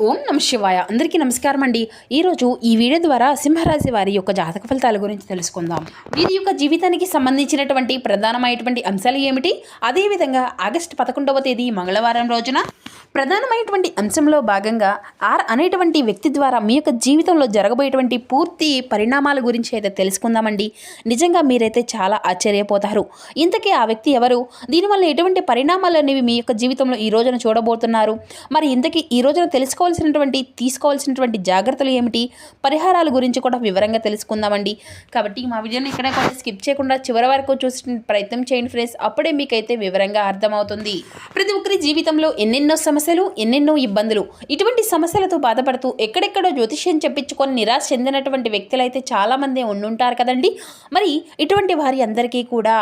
ఓం నమ శివాయ. అందరికీ నమస్కారం అండి. ఈరోజు ఈ వీడియో ద్వారా సింహరాశి వారి యొక్క జాతక ఫలితాల గురించి తెలుసుకుందాం. వీరి యొక్క జీవితానికి సంబంధించినటువంటి ప్రధానమైనటువంటి అంశాలు ఏమిటి, అదేవిధంగా ఆగస్టు 11వ తేదీ మంగళవారం రోజున ప్రధానమైనటువంటి అంశంలో భాగంగా ఆర్ అనేటువంటి వ్యక్తి ద్వారా మీ యొక్క జీవితంలో జరగబోయేటువంటి పూర్తి పరిణామాల గురించి అయితే తెలుసుకుందామండి. నిజంగా మీరైతే చాలా ఆశ్చర్యపోతారు. ఇంతకీ ఆ వ్యక్తి ఎవరు, దీనివల్ల ఎటువంటి పరిణామాలు అనేవి మీ యొక్క జీవితంలో ఈ రోజున చూడబోతున్నారు, మరి ఇంతకీ ఈ రోజున తీసుకోవాల్సినటువంటి జాగ్రత్తలు ఏమిటి, పరిహారాల గురించి కూడా వివరంగా తెలుసుకుందామండి. కాబట్టి మా వీడియోని ఇక్కడ కూడా స్కిప్ చేయకుండా చివరి వరకు చూసిన ప్రయత్నం చేయండి ఫ్రెండ్స్. అప్పుడే మీకైతే వివరంగా అర్థమవుతుంది. ప్రతి ఒక్కరి జీవితంలో ఎన్నెన్నో సమస్యలు, ఎన్నెన్నో ఇబ్బందులు, ఇటువంటి సమస్యలతో బాధపడుతూ ఎక్కడెక్కడో జ్యోతిష్యం చెప్పించుకొని నిరాశ చెందినటువంటి వ్యక్తులు అయితే చాలామంది ఉండుంటారు కదండి. మరి ఇటువంటి వారి అందరికీ కూడా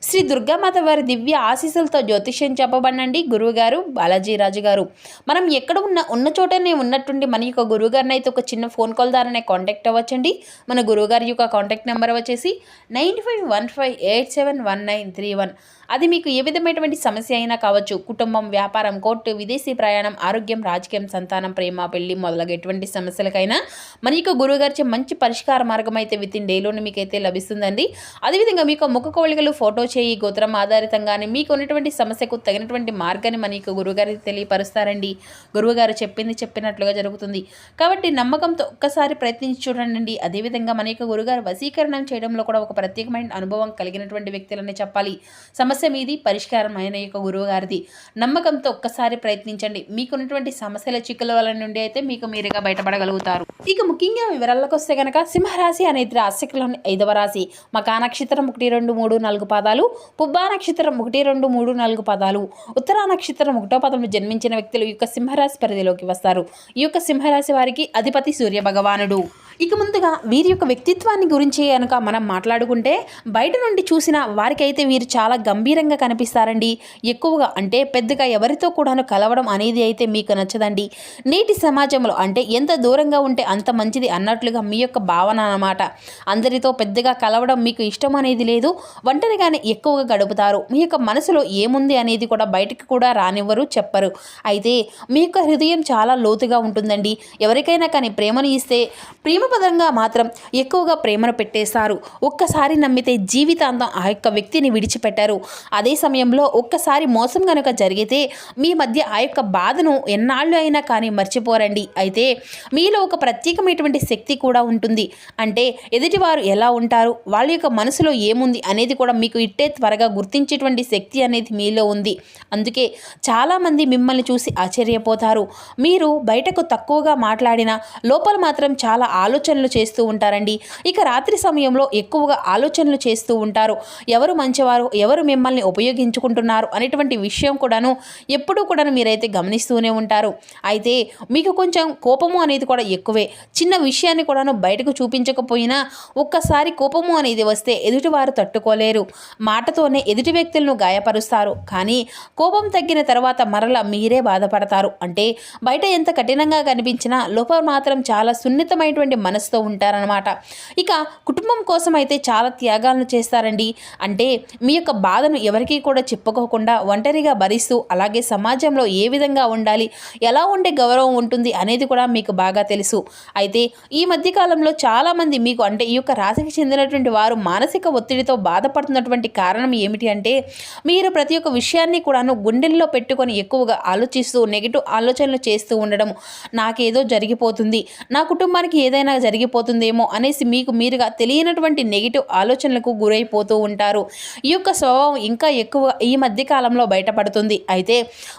శ్రీ దుర్గామాత వారి దివ్య ఆశీస్సులతో జ్యోతిష్యం చెప్పబడినండి గురువుగారు బాలాజీరాజు గారు. మనం ఎక్కడ ఉన్న చోటనే ఉన్నట్టుండి మన యొక్క గురువుగారిని అయితే ఒక చిన్న ఫోన్ కాల్ ద్వారానే కాంటాక్ట్ అవ్వచ్చండి. మన గురువుగారి యొక్క కాంటాక్ట్ నెంబర్ వచ్చేసి 9515871931. అది మీకు ఏ విధమైనటువంటి సమస్య అయినా కావచ్చు, కుటుంబం, వ్యాపారం, కోర్టు, విదేశీ ప్రయాణం, ఆరోగ్యం, రాజకీయం, సంతానం, ప్రేమ, పెళ్లి మొదలగు ఎటువంటి సమస్యలకైనా మన యొక్క గురువుగారిచే మంచి పరిష్కార మార్గం అయితే వితిన్ డేలోనే మీకైతే లభిస్తుందండి. అదేవిధంగా మీకు ముఖ కవళికలు, ఫోటో చేయి, గోత్రం ఆధారితంగానే మీకు ఉన్నటువంటి సమస్యకు తగినటువంటి మార్గాన్ని మన యొక్క గురువుగారికి తెలియపరుస్తారండి. గురువుగారు చెప్పింది చెప్పినట్లుగా జరుగుతుంది. కాబట్టి నమ్మకంతో ఒక్కసారి ప్రయత్నించి చూడండి. అదేవిధంగా మన యొక్క గురువుగారు వశీకరణం చేయడంలో కూడా ఒక ప్రత్యేకమైన అనుభవం కలిగినటువంటి వ్యక్తులనే చెప్పాలి. సమస్య మీది, పరిష్కారం అయిన యొక్క గురువు గారిది. నమ్మకంతో ఒక్కసారి ప్రయత్నించండి. మీకున్నటువంటి సమస్యల చిక్కుల నుండి అయితే మీకు మీరుగా బయటపడగలుగుతారు. ఇక ముఖ్యంగా వివరాలకు వస్తే కనుక సింహరాశి అనేది రాశిలోని 5వ రాశి. మకా నక్షత్రం 1, 2, 3, 4 పాదాలు, పుబ్బా నక్షత్రం 1, 2, 3, 4 పాదాలు, ఉత్తరా నక్షత్రం 1వ పాదంలో జన్మించిన వ్యక్తులు ఈ యొక్క సింహరాశి పరిధిలోకి వస్తారు. ఈ యొక్క సింహరాశి వారికి అధిపతి సూర్య భగవానుడు. ఇక ముందుగా వీరి యొక్క వ్యక్తిత్వాన్ని గురించి కనుక మనం మాట్లాడుకుంటే, బయట నుండి చూసిన వారికైతే వీరు చాలా గంభీరంగా కనిపిస్తారండి. ఎక్కువగా అంటే పెద్దగా ఎవరితో కూడాను కలవడం అనేది అయితే మీకు నచ్చదండి. నేటి సమాజంలో అంటే ఎంత దూరంగా ఉంటే అంత మంచిది అన్నట్లుగా మీ యొక్క భావన అన్నమాట. అందరితో పెద్దగా కలవడం మీకు ఇష్టం అనేది లేదు. ఒంటరిగానే ఎక్కువగా గడుపుతారు. మీ యొక్క మనసులో ఏముంది అనేది కూడా బయటికి కూడా రానివ్వరు, చెప్పరు. అయితే మీ యొక్క హృదయం చాలా లోతుగా ఉంటుందండి. ఎవరికైనా కానీ ప్రేమను ఇస్తే ప్రేమపదంగా మాత్రం ఎక్కువగా ప్రేమను పెట్టేస్తారు. ఒక్కసారి నమ్మితే జీవితాంతం ఆ యొక్క వ్యక్తిని విడిచిపెట్టారు. అదే సమయంలో ఒక్కసారి మోసం కనుక జరిగితే మీ మధ్య ఆ యొక్క బాధను ఎన్నాళ్ళు అయినా కానీ మర్చిపోరండి. అయితే మీలో ఒక ప్రత్యేకమైనటువంటి శక్తి కూడా ఉంటుంది. అంటే ఎదుటివారు ఎలా ఉంటారు, వాళ్ళ యొక్క మనసులో ఏముంది అనేది కూడా మీకు ఇట్టే త్వరగా గుర్తించేటువంటి శక్తి అనేది మీలో ఉంది. అందుకే చాలామంది మిమ్మల్ని చూసి ఆశ్చర్యపోతారు. మీరు బయటకు తక్కువగా మాట్లాడినా లోపల మాత్రం చాలా ఆలోచనలు చేస్తూ ఉంటారండి. ఇక రాత్రి సమయంలో ఎక్కువగా ఆలోచనలు చేస్తూ ఉంటారు. ఎవరు మంచివారు, ఎవరు మిమ్మల్ని ఉపయోగించుకుంటున్నారు అనేటువంటి విషయం కూడాను ఎప్పుడూ కూడా మీరైతే గమనిస్తూనే ఉంటారు. అయితే మీకు కొంచెం కోపము అనేది కూడా ఎక్కువే. చిన్న విషయాన్ని కూడాను బయటకు చూపించకపోయినా ఒక్కసారి కోపము అనేది వస్తే ఎదుటివారు తట్టుకోలేరు. మాటతోనే ఎదుటి వ్యక్తులను గాయపరుస్తారు. కానీ కోపం తగ్గిన తర్వాత మరలా మీరే బాధపడతారు. అంటే బయట ఎంత కఠినంగా కనిపించినా లోపల మాత్రం చాలా సున్నితమైనటువంటి మనసుతో ఉంటారనమాట. ఇక కుటుంబం కోసం అయితే చాలా త్యాగాలను చేస్తారండి. అంటే మీ యొక్క బాధను ఎవరికీ కూడా చెప్పుకోకుండా ఒంటరిగా భరిస్తూ, అలాగే సమాజంలో ఏ విధంగా ఉండాలి, ఎలా ఉండే గౌరవం ఉంటుంది అనేది కూడా మీకు బాగా తెలుసు. అయితే ఈ మధ్యకాలంలో చాలామంది మీకు అంటే ఈ యొక్క రాశికి చెందినటువంటి వారు మానసిక ఒత్తిడితో బాధపడుతున్నటువంటి కారణం ఏమిటి అంటే, మీరు ప్రతి ఒక్క విషయాన్ని కూడాను గుండెల్లో పెట్టుకొని ఎక్కువగా ఆలోచిస్తూ నెగిటివ్ ఆలోచనలు చేస్తూ ఉండడం. నాకేదో జరిగిపోతుంది, నా కుటుంబానికి ఏదైనా జరిగిపోతుందేమో అనేసి మీకు మీరుగా తెలియనటువంటి నెగిటివ్ ఆలోచనలకు గురైపోతూ ఉంటారు. ఈ యొక్క స్వభావం ఇంకా ఎక్కువ ఈ మధ్య కాలంలో బయటపడుతుంది. అయితే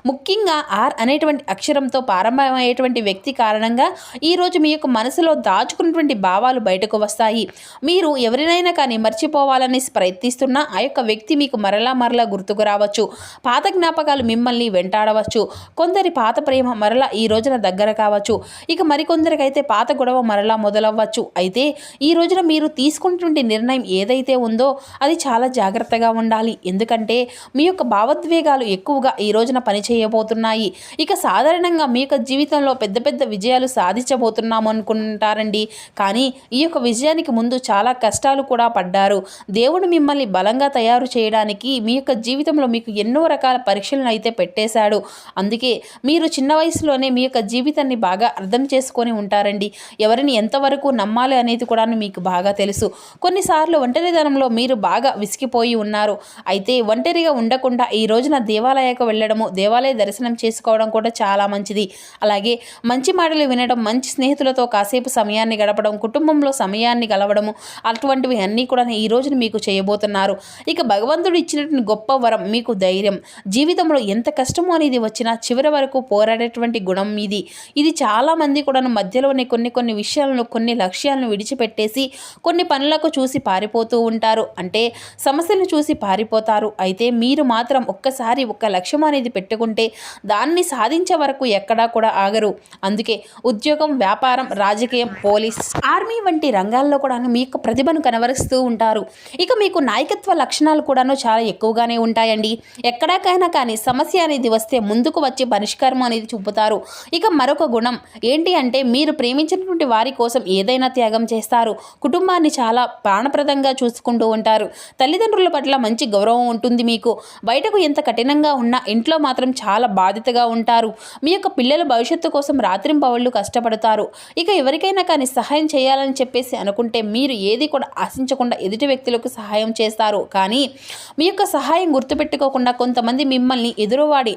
ముఖ్యంగా ఆర్ అనేటువంటి అక్షరంతో ప్రారంభమయ్యేటువంటి వ్యక్తి కారణంగా ఈరోజు మీ యొక్క మనసులో దాచుకున్నటువంటి భావాలు బయటకు వస్తాయి. మీరు ఎవరినైనా కానీ మర్చిపోవాలని ప్రయత్నిస్తున్నా ఆ యొక్క వ్యక్తి మీకు మరలా గుర్తుకు రావచ్చు. పాత జ్ఞాపకాలు మిమ్మల్ని వెంటాడవచ్చు. కొందరి పాత ప్రేమ మరలా ఈ రోజున దగ్గర కావచ్చు. ఇక మరికొందరికైతే పాత గొడవ మరలా మొదలవ్వచ్చు. అయితే ఈ రోజున మీరు తీసుకున్నటువంటి నిర్ణయం ఏదైతే ఉందో అది చాలా జాగ్రత్తగా ఉండాలి. ఎందుకంటే మీ యొక్క భావోద్వేగాలు ఎక్కువగా ఈ రోజున పనిచేయబోతున్నాయి. ఇక సాధారణంగా మీ యొక్క జీవితంలో పెద్ద పెద్ద విజయాలు సాధించబోతున్నాము అనుకుంటారండి. కానీ ఈ యొక్క విజయానికి ముందు చాలా కష్టాలు కూడా పడ్డారు. దేవుడు మిమ్మల్ని బలంగా తయారు చేయడానికి మీ యొక్క జీవితంలో మీకు ఎన్నో రకాల పరీక్షలను అయితే పెట్టేశాడు. అందుకే మీరు చిన్న వయసులోనే మీ యొక్క జీవితాన్ని బాగా అర్థం చేసుకొని ఉంటారండి. ఎవరిని ఎంతవరకు నమ్మాలి అనేది కూడా మీకు బాగా తెలుసు. కొన్నిసార్లు ఒంటరితనంలో మీరు బాగా విసిగిపోయి ఉన్నారు. అయితే ఒంటరిగా ఉండకుండా ఈ రోజున దేవాలయాలకు వెళ్ళడము, దేవాలయ దర్శనం చేసుకోవడం కూడా చాలా మంచిది. అలాగే మంచి మాటలు వినడం, మంచి స్నేహితులతో కాసేపు సమయాన్ని గడపడం, కుటుంబంలో సమయాన్ని గలవడము, అటువంటివి అన్నీ కూడా ఈ రోజున మీకు చేయబోతున్నారు. ఇక భగవంతుడు ఇచ్చినటువంటి గొప్ప వరం మీకు ధైర్యం. జీవితంలో ఎంత కష్టమో అనేది వచ్చినా చివరి వరకు పోరాడేటువంటి గుణం ఇది. ఇది చాలామంది కూడా మధ్యలోనే కొన్ని విషయాలను, కొన్ని లక్ష్యాలను విడిచిపెట్టేసి కొన్ని పనులకు చూసి పారిపోతూ ఉంటారు. అంటే సమస్యలను చూసి పారిపోతారు. అయితే మీరు మాత్రం ఒక్కసారి ఒక లక్ష్యం అనేది పెట్టుకుంటే దాన్ని సాధించే వరకు ఎక్కడా కూడా ఆగరు. అందుకే ఉద్యోగం, వ్యాపారం, రాజకీయం, పోలీస్, ఆర్మీ వంటి రంగాల్లో కూడా మీ యొక్క ప్రతిభను కనబరుస్తూ ఉంటారు. ఇక మీకు నాయకత్వ లక్షణాలు కూడాను చాలా ఎక్కువగానే ఉంటాయండి. ఎక్కడాకైనా కానీ సమస్య అనేది వస్తే ముందుకు వచ్చి పరిష్కారం అనేది చూపుతారు. ఇక మరొక గుణం ఏంటి అంటే మీరు ప్రేమించినటువంటి వారి కోసం ఏదైనా త్యాగం చేస్తారు. కుటుంబాన్ని చాలా ప్రాణప్రదంగా చూసుకుంటూ ఉంటారు. తల్లిదండ్రుల పట్ల మంచి గౌరవం ఉంటుంది మీకు. బయటకు ఎంత కఠినంగా ఉన్నా ఇంట్లో మాత్రం చాలా బాధ్యతగా ఉంటారు. మీ యొక్క పిల్లల భవిష్యత్తు కోసం రాత్రింపవళ్ళు కష్టపడతారు. ఇక ఎవరికైనా కానీ సహాయం చేయాలని చెప్పేసి అనుకుంటే మీరు ఏది కూడా ఆశించకుండా ఎదుటి వ్యక్తులకు సహాయం చేస్తారు. కానీ మీ యొక్క సహాయం గుర్తుపెట్టుకోకుండా కొంతమంది మిమ్మల్ని ఎదురాడి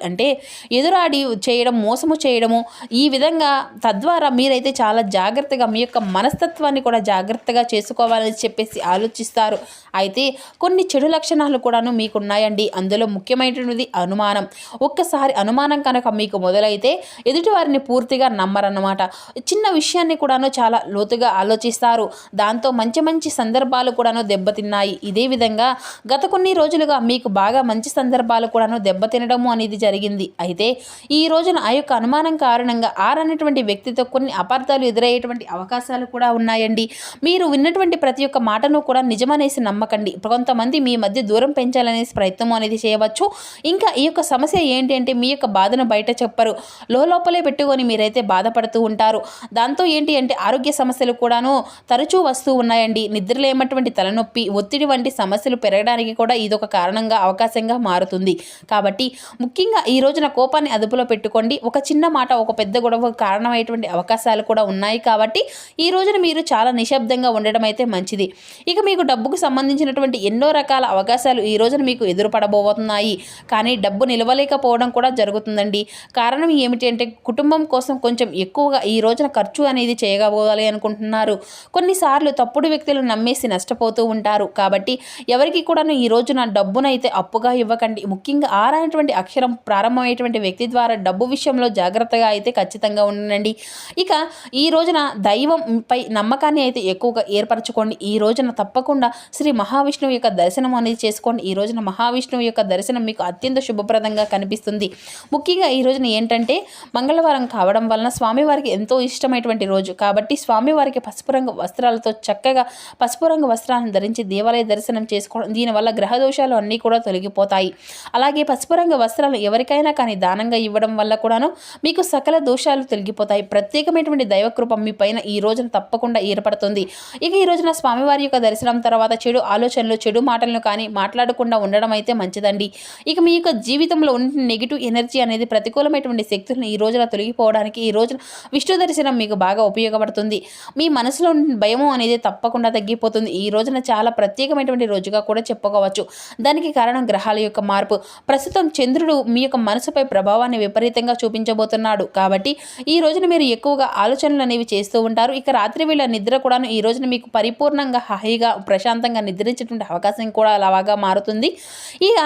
చేయడం, మోసము చేయడము, ఈ విధంగా తద్వారా మీరైతే చాలా జాగ్రత్తగా మీ యొక్క మనస్తత్వాన్ని కూడా జాగ్రత్తగా చేసుకోవాలని చెప్పేసి ఆలోచిస్తారు. అయితే కొన్ని చెడు లక్షణాలు కూడాను మీకు ఉన్నాయండి. అందులో ముఖ్యమైనది అనుమానం. ఒక్కసారి అనుమానం కనుక మీకు మొదలైతే ఎదుటివారిని పూర్తిగా నమ్మరన్నమాట. చిన్న విషయాన్ని కూడాను చాలా లోతుగా ఆలోచిస్తారు. దాంతో మంచి సందర్భాలు కూడాను దెబ్బతిన్నాయి. ఇదే విధంగా గత కొన్ని రోజులుగా మీకు బాగా మంచి సందర్భాలు కూడాను దెబ్బతినడము అనేది జరిగింది. అయితే ఈ రోజున ఆ యొక్క అనుమానం కారణంగా అనేటువంటి వ్యక్తితో కొన్ని అపార్థాలు ఎదురయ్యేటువంటి అవకాశాలు కూడా ఉన్నాయండి. మీరు విన్నటువంటి ప్రతి ఒక్క మాటను కూడా నిజమనేసి నమ్మకండి. కొంతమంది మీ మధ్య దూరం పెంచాలనేసి ప్రయత్నం అనేది చేయవచ్చు. ఇంకా ఈ యొక్క సమస్య ఏంటి అంటే మీ యొక్క బాధను బయట చెప్పరు. లోపలే పెట్టుకొని మీరైతే బాధపడుతూ ఉంటారు. దాంతో ఏంటి అంటే ఆరోగ్య సమస్యలు కూడాను తరచూ వస్తూ ఉన్నాయండి. నిద్రలేమటువంటి తలనొప్పి, ఒత్తిడి వంటి సమస్యలు పెరగడానికి కూడా ఇదొక కారణంగా, అవకాశంగా మారుతుంది. కాబట్టి ముఖ్యంగా ఈ రోజున కోపాన్ని అదుపులో పెట్టుకోండి. ఒక చిన్న మాట ఒక పెద్ద గొడవ కారణమయ్యేటువంటి అవకాశాలు కూడా ఉన్నాయి. కాబట్టి ఈ రోజున మీరు చాలా నిశ్శబ్దంగా ఉండడం అయితే మంచిది. ఇక మీకు డబ్బుకు సంబంధించినటువంటి ఎన్నో రకాల అవకాశాలు ఈ రోజున మీకు ఎదురుపడబోతున్నాయి. కానీ డబ్బు నిలవలేకపోవడం కూడా జరుగుతుందండి. కారణం ఏమిటి అంటే కుటుంబం కోసం కొంచెం ఎక్కువగా ఈ రోజున ఖర్చు అనేది చేయగలగాలి అనుకుంటున్నారు. కొన్నిసార్లు తప్పుడు వ్యక్తులను నమ్మేసి నష్టపోతూ ఉంటారు. కాబట్టి ఎవరికి కూడాను ఈ రోజున డబ్బునైతే అప్పుగా ఇవ్వకండి. ముఖ్యంగా అనేటువంటి అక్షరం ప్రారంభమయ్యేటువంటి వ్యక్తి ద్వారా డబ్బు విషయంలో జాగ్రత్తగా అయితే ఖచ్చితంగా ఉండండి. ఇక ఈ రోజున దైవంపై నమ్మకాన్ని అయితే ఎక్కువగా ఏర్పరచుకోండి. ఈ రోజున తప్పకుండా శ్రీ మహావిష్ణువు యొక్క దర్శనం అనేది చేసుకోండి. ఈ రోజున మహావిష్ణువు యొక్క దర్శనం మీకు అత్యంత శుభప్రదంగా కనిపిస్తుంది. ముఖ్యంగా ఈ రోజున ఏంటంటే మంగళవారం కావడం వలన స్వామివారికి ఎంతో ఇష్టమైనటువంటి రోజు. కాబట్టి స్వామివారికి పసుపు రంగు వస్త్రాలతో చక్కగా పసుపు రంగు వస్త్రాలను ధరించి దేవాలయ దర్శనం చేసుకోవడం, దీనివల్ల గ్రహ దోషాలు అన్నీ కూడా తొలగిపోతాయి. అలాగే పసుపు రంగు వస్త్రాలు ఎవరికైనా కానీ దానంగా ఇవ్వడం వల్ల కూడాను మీకు సకల దోషాలు తొలగిపోతాయి. ప్రత్యేకమైనటువంటి దైవకృప మీ పైన ఈ రోజున తప్పకుండా ఏర్పడుతుంది. ఇక ఈ రోజున స్వామివారి యొక్క దర్శనం తర్వాత చెడు ఆలోచనలు, చెడు మాటలను కానీ మాట్లాడకుండా ఉండడం అయితే మంచిదండి. ఇక మీ యొక్క జీవితంలో ఉన్న నెగిటివ్ ఎనర్జీ అనేది, ప్రతికూలమైనటువంటి శక్తులను ఈ రోజున తొలగిపోవడానికి ఈ రోజున విష్ణు దర్శనం మీకు బాగా ఉపయోగపడుతుంది. మీ మనసులో ఉన్న భయము అనేది తప్పకుండా తగ్గిపోతుంది. ఈ రోజున చాలా ప్రత్యేకమైనటువంటి రోజుగా కూడా చెప్పుకోవచ్చు. దానికి కారణం గ్రహాల యొక్క మార్పు. ప్రస్తుతం చంద్రుడు మీ యొక్క మనసుపై ప్రభావాన్ని విపరీతంగా చూపించబోతున్నాడు. కాబట్టి ఈ రోజున మీరు ఎక్కువగా ఆలోచనలు అనేవి చేస్తూ ఉంటారు. ఇక రాత్రి వేళ నిద్ర కూడాను ఈ రోజున మీకు పరిపూర్ణంగా హాయిగా ప్రశాంతంగా నిద్రించేటువంటి అవకాశం కూడా అలాగా మారుతుంది. ఇక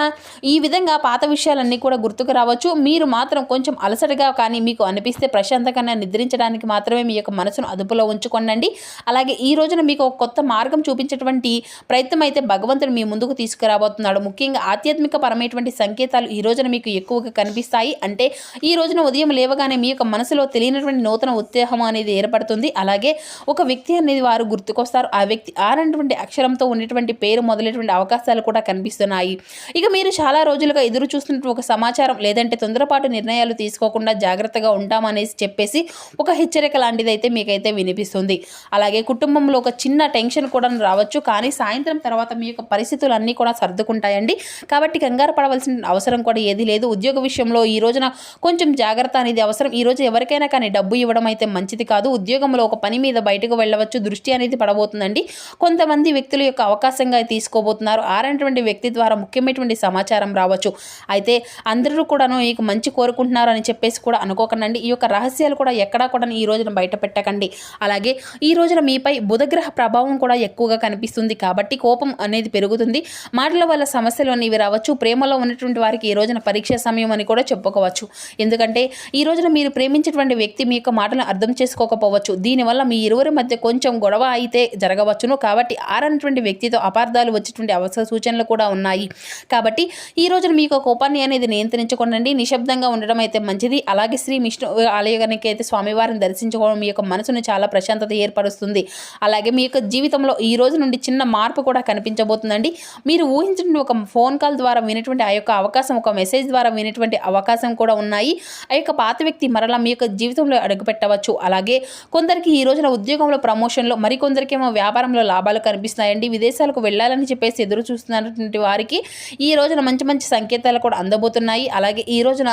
ఈ విధంగా పాత విషయాలన్నీ కూడా గుర్తుకు రావచ్చు. మీరు మాత్రం కొంచెం అలసటగా కానీ మీకు అనిపిస్తే ప్రశాంతంగా నిద్రించడానికి మాత్రమే మీ యొక్క మనసును అదుపులో ఉంచుకోండి. అలాగే ఈ రోజున మీకు ఒక కొత్త మార్గం చూపించేటువంటి ప్రయత్నం అయితే భగవంతుడు మీ ముందుకు తీసుకురాబోతున్నాడు. ముఖ్యంగా ఆధ్యాత్మిక పరమైనటువంటి సంకేతాలు ఈ రోజున మీకు ఎక్కువగా కనిపిస్తాయి. అంటే ఈ రోజున ఉదయం లేవగానే మీ యొక్క మనసులో తెలియనటువంటి నూతన ఉత్సాహం అనేది ఏర్పడుతుంది. అలాగే ఒక వ్యక్తి అనేది వారు గుర్తుకొస్తారు. ఆ వ్యక్తి అనేటువంటి అక్షరంతో ఉన్నటువంటి పేరు మొదలైనటువంటి అవకాశాలు కూడా కనిపిస్తున్నాయి. ఇక మీరు చాలా రోజులుగా ఎదురు చూస్తున్నటువంటి ఒక సమాచారం లేదంటే తొందరపాటు నిర్ణయాలు తీసుకోకుండా జాగ్రత్తగా ఉంటామనేసి చెప్పేసి ఒక హెచ్చరిక లాంటిది అయితే మీకైతే వినిపిస్తుంది. అలాగే కుటుంబంలో ఒక చిన్న టెన్షన్ కూడా రావచ్చు, కానీ సాయంత్రం తర్వాత మీ యొక్క పరిస్థితులు అన్నీ కూడా సర్దుకుంటాయండి. కాబట్టి కంగారు పడవలసిన అవసరం కూడా ఏది లేదు. ఉద్యోగ విషయంలో ఈ రోజున కొంచెం జాగ్రత్త అనేది అవసరం. ఈ రోజు ఎవరికైనా కానీ డబ్బు ఇవ్వడం అయితే మంచిది కాదు. ఉద్యోగంలో ఒక పని మీద బయటకు వెళ్ళవచ్చు, దృష్టి అనేది పడబోతుందండి. కొంతమంది వ్యక్తుల యొక్క అవకాశంగా తీసుకోబోతున్నారు. ఆరైనటువంటి వ్యక్తి ద్వారా ముఖ్యమైనటువంటి సమాచారం రావచ్చు. అయితే అందరూ కూడాను మీకు మంచి కోరుకుంటున్నారు అని చెప్పేసి కూడా అనుకోకండి. ఈ యొక్క రహస్యాలు కూడా ఎక్కడా కూడా ఈ రోజున బయట పెట్టకండి. అలాగే ఈ రోజున మీపై బుధగ్రహ ప్రభావం కూడా ఎక్కువగా కనిపిస్తుంది కాబట్టి కోపం అనేది పెరుగుతుంది. మాటల వల్ల సమస్యలు అనేవి రావచ్చు. ప్రేమలో ఉన్నటువంటి వారికి ఈ రోజున పరీక్ష సమయం అని కూడా చెప్పుకోవచ్చు. ఎందుకంటే ఈ రోజున మీరు ప్రేమించేటువంటి వ్యక్తి మీ యొక్క మాటలను అర్థం చేసుకోకపోవచ్చు. దీనివల్ల మీ ఇరువురి మధ్య కొంచెం గొడవ అయితే జరగవచ్చును. కాబట్టి ఆరనటువంటి వ్యక్తితో అపార్థాలు వచ్చేటువంటి సూచనలు కూడా ఉన్నాయి. కాబట్టి ఈ రోజున మీ యొక్క కోపాన్ని అనేది నియంత్రించుకోండి. నిశ్శబ్దంగా ఉండడం అయితే మంచిది. అలాగే శ్రీ విష్ణు ఆలయానికి అయితే స్వామివారిని దర్శించుకోవడం మీ యొక్క మనసును చాలా ప్రశాంతత ఏర్పరుస్తుంది. అలాగే మీ యొక్క జీవితంలో ఈ రోజు నుండి చిన్న మార్పు కూడా కనిపించబోతుందండి. మీరు ఊహించిన ఒక ఫోన్ కాల్ ద్వారా వినేటువంటి ఆ యొక్క అవకాశం, ఒక మెసేజ్ ద్వారా వినేటువంటి అవకాశం కూడా ఉన్నాయి. ఆ యొక్క పాత వ్యక్తి మరలా మీ యొక్క జీవితంలో అడుగుపెట్టవచ్చు. అలాగే కొందరికి ఈ రోజున ఉద్యోగంలో ప్రమోషన్లో, మరికొందరికేమో వ్యాపారంలో లాభాలు కనిపిస్తున్నాయండి. విదేశాలకు వెళ్ళాలని చెప్పేసి ఎదురు చూస్తున్నటువంటి వారికి ఈ రోజున మంచి మంచి సంకేతాలు కూడా అందబోతున్నాయి. అలాగే ఈ రోజున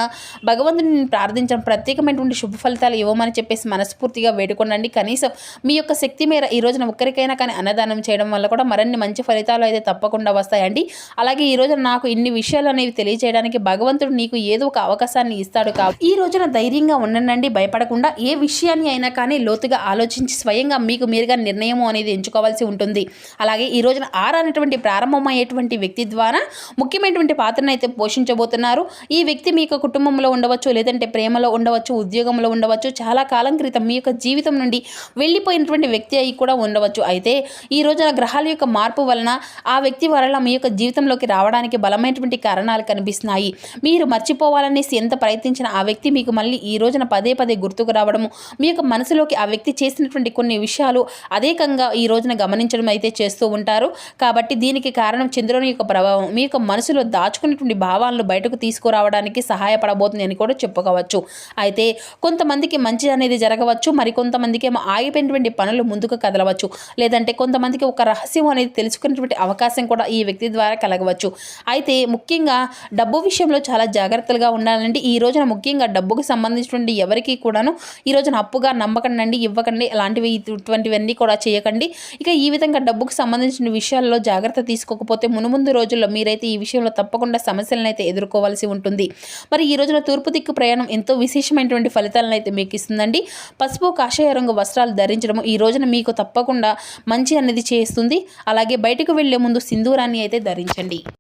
భగవంతుని ప్రార్థించడం, ప్రత్యేకమైనటువంటి శుభ ఫలితాలు ఇవ్వమని చెప్పేసి మనస్ఫూర్తిగా వేడుకోండి. కనీసం మీ యొక్క శక్తి మేర ఈ రోజున ఒక్కరికైనా కానీ అన్నదానం చేయడం వల్ల కూడా మరిన్ని మంచి ఫలితాలు అయితే తప్పకుండా వస్తాయండి. అలాగే ఈ రోజున నాకు ఇన్ని విషయాలు అనేవి తెలియజేయడానికి భగవంతుడు నీకు ఏదో ఒక అవకాశాన్ని ఇస్తాడు. ఈ రోజున ధైర్యంగా ఉండండి. భయపడకుండా ఏ విషయాన్ని అయినా కానీ లోతుగా ఆలోచించి స్వయంగా మీకు మీరుగా నిర్ణయం అనేది ఎంచుకోవాల్సి ఉంటుంది. అలాగే ఈ రోజున అనేటువంటి ప్రారంభమయ్యేటువంటి వ్యక్తి ద్వారా ముఖ్యమైనటువంటి పాత్రను అయితే పోషించబోతున్నారు. ఈ వ్యక్తి మీ యొక్క కుటుంబంలో ఉండవచ్చు, లేదంటే ప్రేమలో ఉండవచ్చు, ఉద్యోగంలో ఉండవచ్చు, చాలా కాలం క్రితం మీ యొక్క జీవితం నుండి వెళ్ళిపోయినటువంటి వ్యక్తి అయి కూడా ఉండవచ్చు. అయితే ఈ రోజున గ్రహాల యొక్క మార్పు వలన ఆ వ్యక్తి వలన మీ యొక్క జీవితంలోకి రావడానికి బలమైనటువంటి కారణాలు కనిపిస్తున్నాయి. మీరు మర్చిపోవాలనేసి ఎంత ప్రయత్నించిన ఆ వ్యక్తి మీకు మళ్ళీ ఈ రోజున పదే పదే గుర్తుకు రావడము, మీ యొక్క మనసులోకి ఆ వ్యక్తి చేసినటువంటి కొన్ని విషయాలు అదేకంగా ఈ రోజున గమనించడం అయితే చేస్తూ ఉంటారు. కాబట్టి దీనికి కారణం చంద్రుని యొక్క ప్రభావం మీ యొక్క మనసులో దాచుకున్నటువంటి భావాలను బయటకు తీసుకురావడానికి సహాయపడబోతుంది అని కూడా చెప్పుకోవచ్చు. అయితే కొంతమందికి మంచి అనేది జరగవచ్చు, మరికొంతమందికి ఏమో ఆగిపోయినటువంటి పనులు ముందుకు కదలవచ్చు, లేదంటే కొంతమందికి ఒక రహస్యం అనేది తెలుసుకునేటువంటి అవకాశం కూడా ఈ వ్యక్తి ద్వారా కలగవచ్చు. అయితే ముఖ్యంగా డబ్బు విషయంలో చాలా జాగ్రత్తగా ఉండాలండి. ఈ రోజున ముఖ్యంగా డబ్బుకు సంబంధించినటువంటి ఎవరికి కూడాను ఈ రోజున అప్పుగా నమ్మకండి, ఇవ్వకండి, అలాంటివి ఇటువంటివన్నీ కూడా చేయకండి. ఇక ఈ విధంగా డబ్బుకు సంబంధించిన విషయాల్లో జాగ్రత్త తీసుకోకపోతే మునుముందు రోజుల్లో మీరైతే ఈ విషయంలో తప్పకుండా సమస్యలను అయితే ఎదుర్కోవాల్సి ఉంటుంది. మరి ఈ రోజున తూర్పు దిక్కు ప్రయాణం ఎంతో విశేషమైనటువంటి ఫలితాలను అయితే మీకు ఇస్తుందండి. పసుపు కాషాయ రంగు వస్త్రాలు ధరించడం ఈ రోజున మీకు తప్పకుండా మంచి అనేది చేస్తుంది. అలాగే బయటకు వెళ్లే ముందు సింధూరాన్ని అయితే ధరించండి.